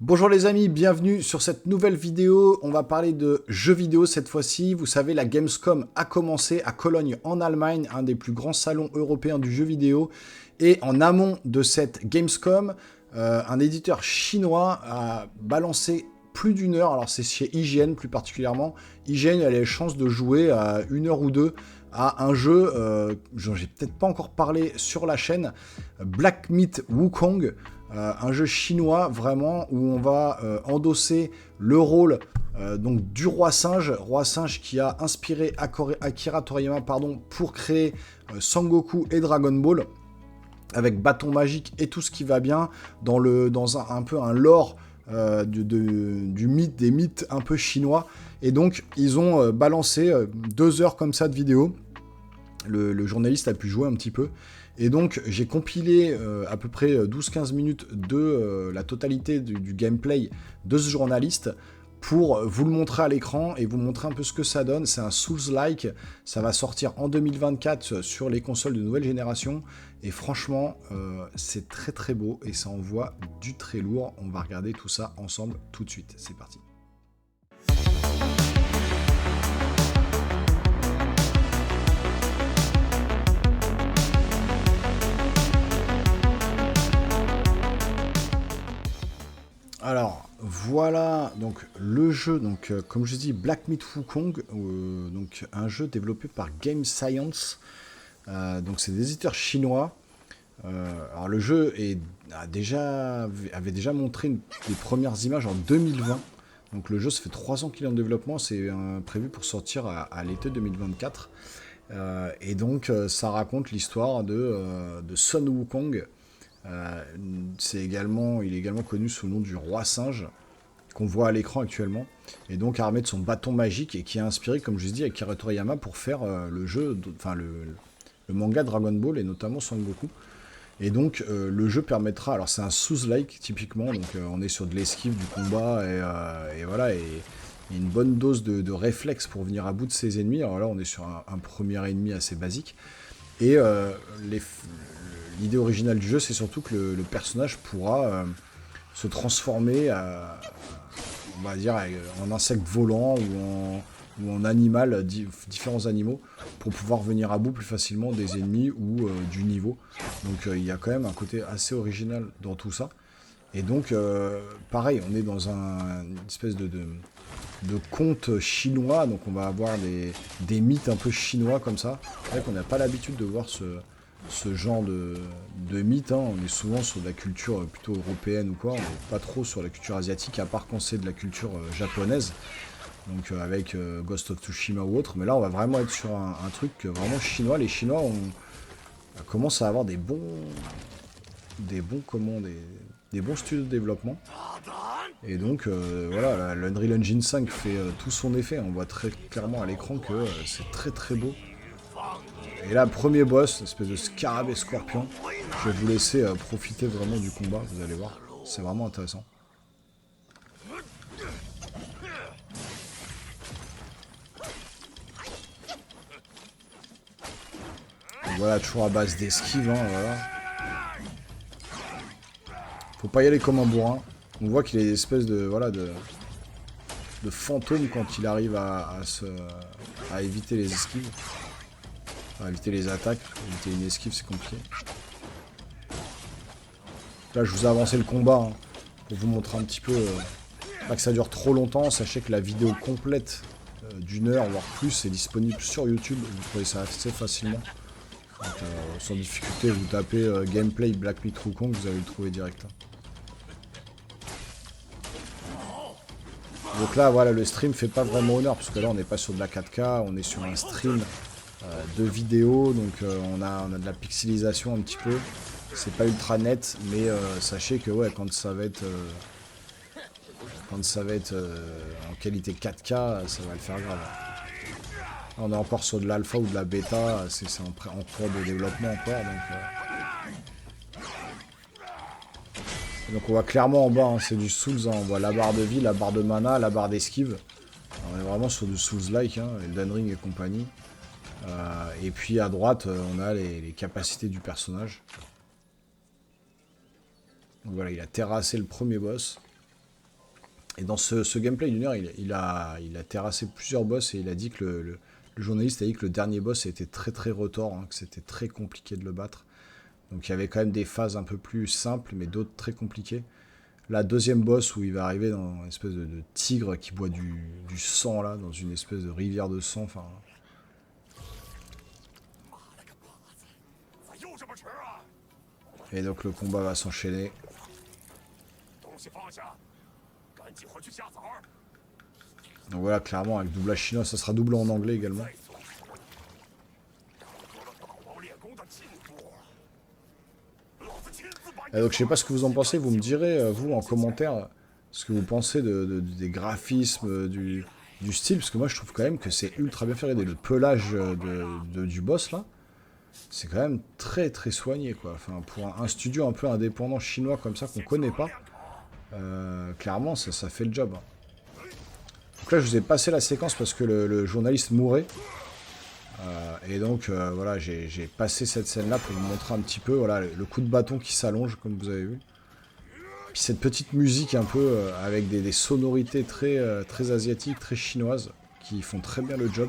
Bonjour les amis, bienvenue sur cette nouvelle vidéo. On va parler de jeux vidéo cette fois-ci. Vous savez, la Gamescom a commencé à Cologne en Allemagne, un des plus grands salons européens du jeu vidéo. Et en amont de cette Gamescom, un éditeur chinois a balancé plus d'une heure. Alors c'est chez IGN plus particulièrement. IGN a les chances de jouer à une heure ou deux à un jeu, dont j'ai peut-être pas encore parlé sur la chaîne, Black Myth Wukong. Un jeu chinois vraiment où on va endosser le rôle donc du roi singe qui a inspiré Akira Toriyama pour créer Sangoku et Dragon Ball avec bâton magique et tout ce qui va bien dans un peu un lore du mythe, des mythes un peu chinois. Et donc ils ont balancé 2 heures comme ça de vidéo. Le journaliste a pu jouer un petit peu. Et donc, j'ai compilé à peu près 12-15 minutes de la totalité du gameplay de ce journaliste pour vous le montrer à l'écran et vous montrer un peu ce que ça donne. C'est un Souls-like, ça va sortir en 2024 sur les consoles de nouvelle génération. Et franchement, c'est très très beau et ça envoie du très lourd. On va regarder tout ça ensemble tout de suite. C'est parti. Alors, voilà donc le jeu, donc, comme je dis, Black Myth Wukong, donc un jeu développé par Game Science. Donc c'est des éditeurs chinois. Alors le jeu avait déjà montré des premières images en 2020. Donc le jeu, ça fait 3 ans qu'il est en développement, c'est prévu pour sortir à l'été 2024. Et donc ça raconte l'histoire de Sun Wukong. Il est également connu sous le nom du roi singe qu'on voit à l'écran actuellement, et donc armé de son bâton magique et qui a inspiré, comme je dis, Akira Toriyama pour faire le manga Dragon Ball et notamment Son Goku. Et donc le jeu permettra, alors c'est un Souls-like typiquement, donc on est sur de l'esquive, du combat et voilà, et une bonne dose de réflexe pour venir à bout de ses ennemis. Alors là on est sur un premier ennemi assez basique. Et l'idée originale du jeu, c'est surtout que le personnage pourra se transformer, on va dire, en insecte volant ou en animal, différents animaux, pour pouvoir venir à bout plus facilement des ennemis ou du niveau. Donc il y a quand même un côté assez original dans tout ça. Et donc, pareil, on est dans une espèce de conte chinois, donc on va avoir des mythes un peu chinois comme ça. C'est vrai qu'on n'a pas l'habitude de voir ce genre de mythes, hein. On est souvent sur de la culture plutôt européenne ou quoi, on n'est pas trop sur la culture asiatique, à part quand c'est de la culture japonaise, donc avec Ghost of Tsushima ou autre. Mais là, on va vraiment être sur un truc vraiment chinois. Les Chinois commencent à avoir des bons studios de développement. Et donc voilà, l'Unreal Engine 5 fait tout son effet. On voit très clairement à l'écran que c'est très très beau. Et là, premier boss, une espèce de scarabée scorpion. Je vais vous laisser profiter vraiment du combat, vous allez voir. C'est vraiment intéressant. Donc voilà, toujours à base d'esquive, hein, voilà. Faut pas y aller comme un bourrin. On voit qu'il est une espèce de fantôme quand il arrive à éviter les esquives. À éviter les attaques. Éviter une esquive, c'est compliqué. Là, je vous ai avancé le combat, hein, pour vous montrer un petit peu. Pas que ça dure trop longtemps. Sachez que la vidéo complète d'une heure, voire plus, est disponible sur YouTube. Vous trouvez ça assez facilement. Donc, sans difficulté, vous tapez gameplay Black Myth Wukong, vous allez le trouver direct. Donc là, voilà, le stream fait pas vraiment honneur, parce que là, on n'est pas sur de la 4K, on est sur un stream de vidéo, donc on a de la pixelisation un petit peu. C'est pas ultra net, mais sachez que ouais, quand ça va être en qualité 4K, ça va le faire grave. Là, on est encore sur de l'alpha ou de la bêta, c'est en cours de développement encore, donc on voit clairement en bas, hein, c'est du Souls, hein, on voit la barre de vie, la barre de mana, la barre d'esquive. On est vraiment sur du Souls-like, hein, Elden Ring et compagnie. Et puis à droite, on a les capacités du personnage. Donc voilà, il a terrassé le premier boss. Et dans ce gameplay d'une heure, il a terrassé plusieurs boss et il a dit que le journaliste a dit que le dernier boss était très très retors, hein, que c'était très compliqué de le battre. Donc il y avait quand même des phases un peu plus simples, mais d'autres très compliquées. La deuxième boss où il va arriver dans une espèce de tigre qui boit du sang là, dans une espèce de rivière de sang. Enfin, et donc le combat va s'enchaîner. Donc voilà, clairement avec doublage chinois, ça sera doublé en anglais également. Et donc je sais pas ce que vous en pensez, vous me direz, vous en commentaire, ce que vous pensez des graphismes, du style, parce que moi je trouve quand même que c'est ultra bien fait. Regardez le pelage du boss là, c'est quand même très très soigné quoi. Enfin, pour un studio un peu indépendant chinois comme ça qu'on connaît pas, clairement ça fait le job. Hein. Donc là je vous ai passé la séquence parce que le journaliste mourait. Et donc voilà, j'ai passé cette scène là pour vous montrer un petit peu voilà, le coup de bâton qui s'allonge comme vous avez vu. Puis cette petite musique un peu avec des sonorités très asiatiques, très chinoises, qui font très bien le job.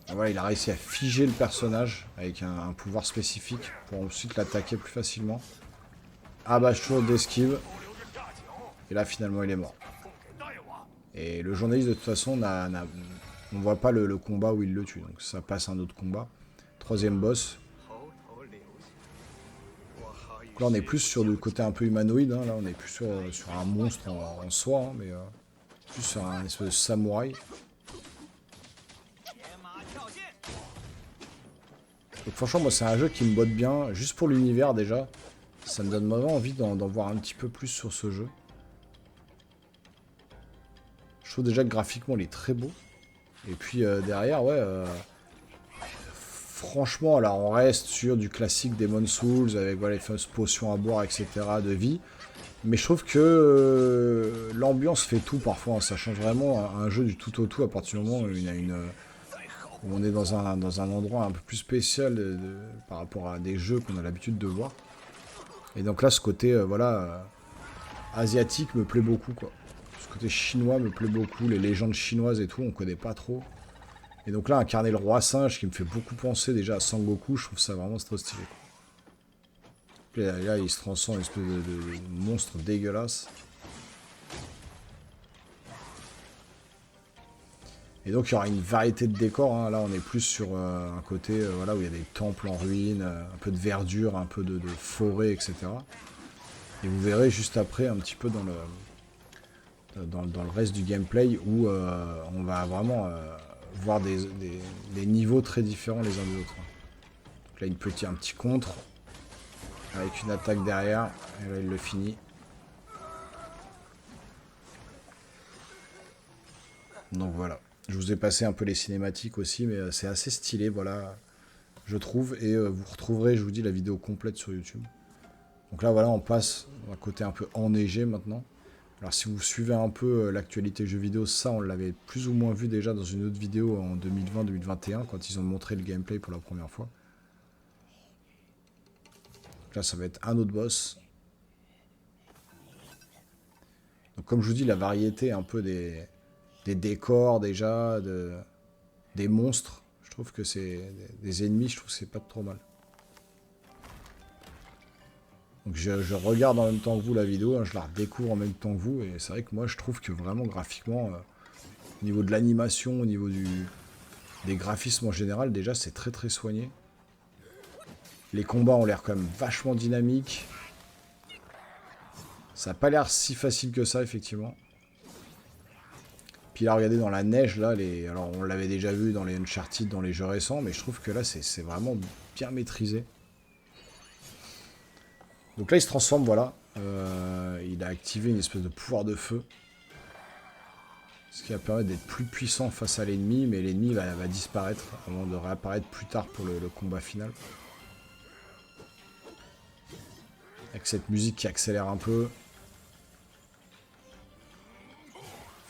Et voilà, il a réussi à figer le personnage avec un pouvoir spécifique pour ensuite l'attaquer plus facilement. Abat-tour d'esquive. Et là finalement il est mort. Et le journaliste de toute façon, on voit pas le combat où il le tue. Donc ça passe à un autre combat. Troisième boss. Donc là on est plus sur du côté un peu humanoïde. Hein. Là on est plus sur un monstre en soi. Hein, mais plus sur un espèce de samouraï. Donc franchement moi c'est un jeu qui me botte bien. Juste pour l'univers déjà. Ça me donne vraiment envie d'en voir un petit peu plus sur ce jeu. Je trouve déjà que graphiquement il est très beau. Et puis derrière, ouais, franchement, là on reste sur du classique Demon's Souls avec voilà, les fameuses potions à boire, etc. de vie. Mais je trouve que l'ambiance fait tout parfois. Hein. Ça change vraiment un jeu du tout au tout à partir du moment où, où on est dans un endroit un peu plus spécial par rapport à des jeux qu'on a l'habitude de voir. Et donc là, ce côté voilà, asiatique me plaît beaucoup, quoi. Ce côté chinois me plaît beaucoup, les légendes chinoises et tout, on connaît pas trop. Et donc là, incarner le roi singe qui me fait beaucoup penser déjà à Sangoku, je trouve ça vraiment trop stylé. Et là, il se transforme en une espèce de monstre dégueulasse. Et donc il y aura une variété de décors. Hein. Là, on est plus sur un côté voilà, où il y a des temples en ruine, un peu de verdure, un peu de forêt, etc. Et vous verrez juste après un petit peu dans le reste du gameplay où on va vraiment voir des niveaux très différents les uns des autres. Donc là, un petit contre avec une attaque derrière. Et là, il le finit. Donc voilà. Je vous ai passé un peu les cinématiques aussi, mais c'est assez stylé, voilà, je trouve. Et vous retrouverez, je vous dis, la vidéo complète sur YouTube. Donc là, voilà, on passe à un côté un peu enneigé maintenant. Alors si vous suivez un peu l'actualité jeux vidéo, ça on l'avait plus ou moins vu déjà dans une autre vidéo en 2020-2021 quand ils ont montré le gameplay pour la première fois. Donc là ça va être un autre boss. Donc comme je vous dis, la variété un peu des décors déjà, des monstres, je trouve que c'est des ennemis, je trouve que c'est pas trop mal. Donc je regarde en même temps que vous la vidéo, hein, je la redécouvre en même temps que vous, et c'est vrai que moi je trouve que vraiment graphiquement, au niveau de l'animation, au niveau des graphismes en général, déjà c'est très très soigné. Les combats ont l'air quand même vachement dynamiques. Ça n'a pas l'air si facile que ça, effectivement. Puis là, regardez, dans la neige, là, alors on l'avait déjà vu dans les Uncharted, dans les jeux récents, mais je trouve que là, c'est vraiment bien maîtrisé. Donc là, il se transforme, voilà. Il a activé une espèce de pouvoir de feu. Ce qui va permettre d'être plus puissant face à l'ennemi, mais l'ennemi va disparaître avant de réapparaître plus tard pour le combat final. Avec cette musique qui accélère un peu.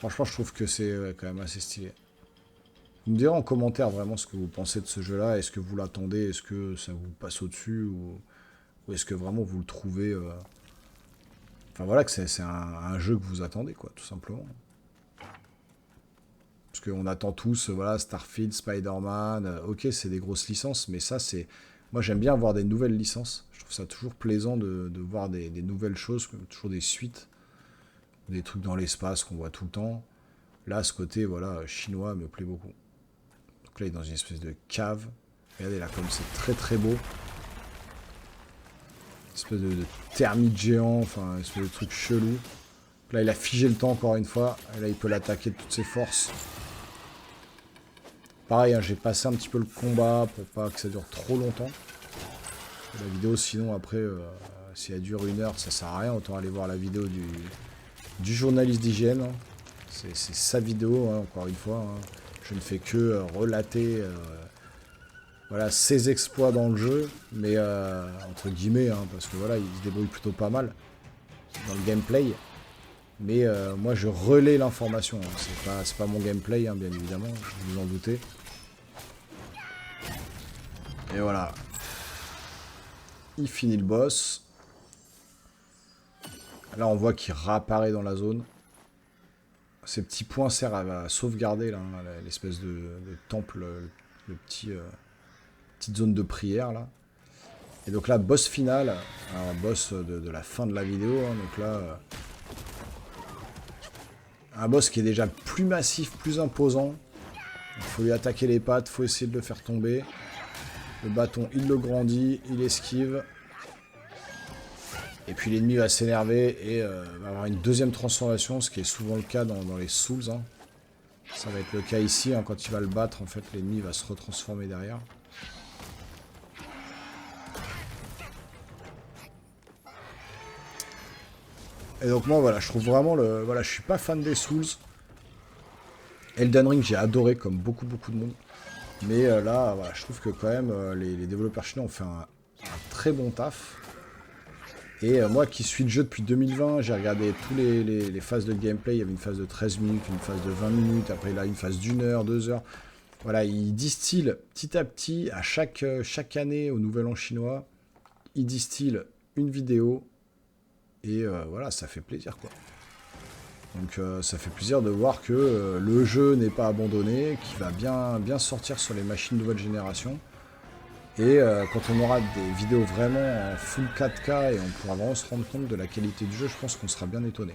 Franchement, je trouve que c'est quand même assez stylé. Vous me direz en commentaire vraiment ce que vous pensez de ce jeu-là. Est-ce que vous l'attendez? Est-ce que ça vous passe au-dessus? Ou est-ce que vraiment vous le trouvez... Enfin voilà, que c'est un jeu que vous attendez, quoi, tout simplement. Parce qu'on attend tous, voilà, Starfield, Spider-Man, ok, c'est des grosses licences, mais ça, c'est... Moi, j'aime bien voir des nouvelles licences. Je trouve ça toujours plaisant de voir des nouvelles choses, toujours des suites, des trucs dans l'espace qu'on voit tout le temps. Là, ce côté, voilà, chinois me plaît beaucoup. Donc là, il est dans une espèce de cave. Regardez là, comme c'est très très beau. Une espèce de thermite géant, enfin, une espèce de truc chelou. Là, il a figé le temps encore une fois. Et là, il peut l'attaquer de toutes ses forces. Pareil, hein, j'ai passé un petit peu le combat pour pas que ça dure trop longtemps. La vidéo, sinon, après, si elle dure 1 heure, ça sert à rien. Autant aller voir la vidéo du journaliste d'hygiène. C'est sa vidéo, hein, encore une fois. Hein. Je ne fais que relater voilà, ses exploits dans le jeu. Mais, entre guillemets, hein, parce que voilà, il se débrouille plutôt pas mal dans le gameplay. Mais moi, je relais l'information. Hein. C'est pas mon gameplay, hein, bien évidemment. Je vous en doutez. Et voilà. Il finit le boss. Là, on voit qu'il réapparaît dans la zone. Ces petits points servent à sauvegarder l'espèce de temple, le petite zone de prière, là. Et donc là, boss final. Alors, boss de la fin de la vidéo. Hein, donc là... un boss qui est déjà plus massif, plus imposant. Il faut lui attaquer les pattes, il faut essayer de le faire tomber. Le bâton, il le grandit, il esquive. Et puis l'ennemi va s'énerver et va avoir une deuxième transformation, ce qui est souvent le cas dans les Souls. Hein. Ça va être le cas ici, hein, quand il va le battre, en fait, l'ennemi va se retransformer derrière. Et donc moi, voilà, je trouve vraiment le... Voilà, je suis pas fan des Souls. Elden Ring, j'ai adoré, comme beaucoup de monde. Mais là, voilà, je trouve que quand même, les développeurs chinois ont fait un très bon taf. Et moi qui suis le jeu depuis 2020, j'ai regardé tous les phases de gameplay. Il y avait une phase de 13 minutes, une phase de 20 minutes, après là une phase d'1 heure, 2 heures. Voilà, ils distillent petit à petit, à chaque année au Nouvel An chinois, ils distillent une vidéo. Et voilà, ça fait plaisir, quoi. Donc ça fait plaisir de voir que le jeu n'est pas abandonné, qu'il va bien sortir sur les machines nouvelle génération. Et quand on aura des vidéos vraiment en full 4K et on pourra vraiment se rendre compte de la qualité du jeu, je pense qu'on sera bien étonné.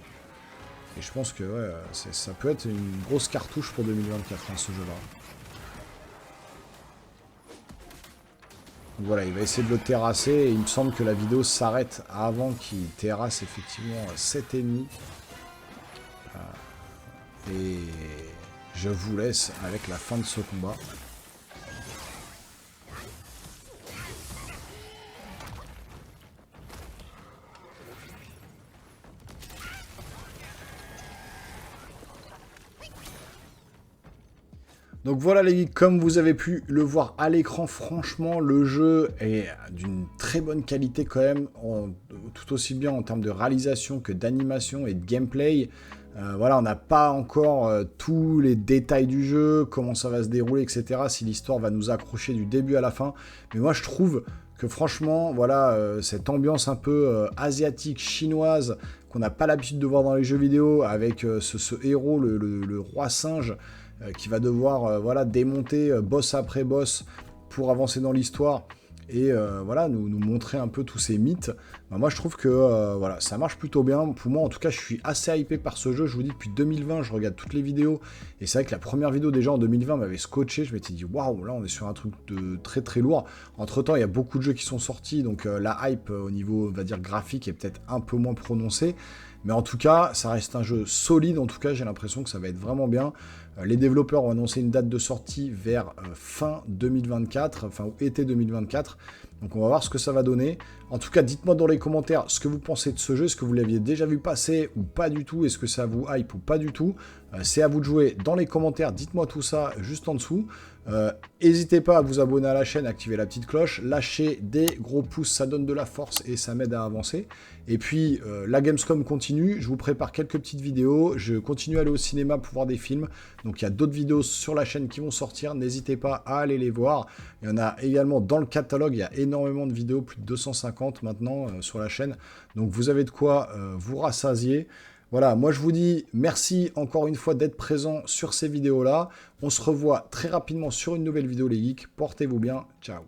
Et je pense que ouais, ça peut être une grosse cartouche pour 2024, hein, ce jeu-là. Donc voilà, il va essayer de le terrasser et il me semble que la vidéo s'arrête avant qu'il terrasse effectivement 7 ennemis. Et je vous laisse avec la fin de ce combat. Donc voilà les geeks, comme vous avez pu le voir à l'écran, franchement le jeu est d'une très bonne qualité quand même, tout aussi bien en termes de réalisation que d'animation et de gameplay. Voilà, on n'a pas encore tous les détails du jeu, comment ça va se dérouler, etc. Si l'histoire va nous accrocher du début à la fin. Mais moi je trouve que franchement, voilà, cette ambiance un peu asiatique, chinoise, qu'on n'a pas l'habitude de voir dans les jeux vidéo, avec ce héros, le roi singe, qui va devoir voilà, démonter boss après boss pour avancer dans l'histoire et voilà, nous montrer un peu tous ces mythes. Ben, moi je trouve que voilà, ça marche plutôt bien. Pour moi en tout cas je suis assez hypé par ce jeu. Je vous dis depuis 2020 je regarde toutes les vidéos et c'est vrai que la première vidéo déjà en 2020 m'avait scotché. Je m'étais dit waouh, là on est sur un truc de très très lourd. Entre temps il y a beaucoup de jeux qui sont sortis, donc la hype au niveau on va dire graphique est peut-être un peu moins prononcée. Mais en tout cas, ça reste un jeu solide. En tout cas, j'ai l'impression que ça va être vraiment bien. Les développeurs ont annoncé une date de sortie vers fin 2024, enfin été 2024. Donc on va voir ce que ça va donner. En tout cas, dites-moi dans les commentaires ce que vous pensez de ce jeu. Est-ce que vous l'aviez déjà vu passer ou pas du tout? Est-ce que ça vous hype ou pas du tout? C'est à vous de jouer dans les commentaires, dites-moi tout ça juste en dessous. N'hésitez pas à vous abonner à la chaîne, activer la petite cloche, lâcher des gros pouces, ça donne de la force et ça m'aide à avancer. Et puis la Gamescom continue, je vous prépare quelques petites vidéos, je continue à aller au cinéma pour voir des films, donc il y a d'autres vidéos sur la chaîne qui vont sortir, n'hésitez pas à aller les voir. Il y en a également dans le catalogue, il y a énormément de vidéos, plus de 250 maintenant sur la chaîne, donc vous avez de quoi vous rassasier. Voilà, moi je vous dis merci encore une fois d'être présent sur ces vidéos-là. On se revoit très rapidement sur une nouvelle vidéo les geeks. Portez-vous bien, ciao.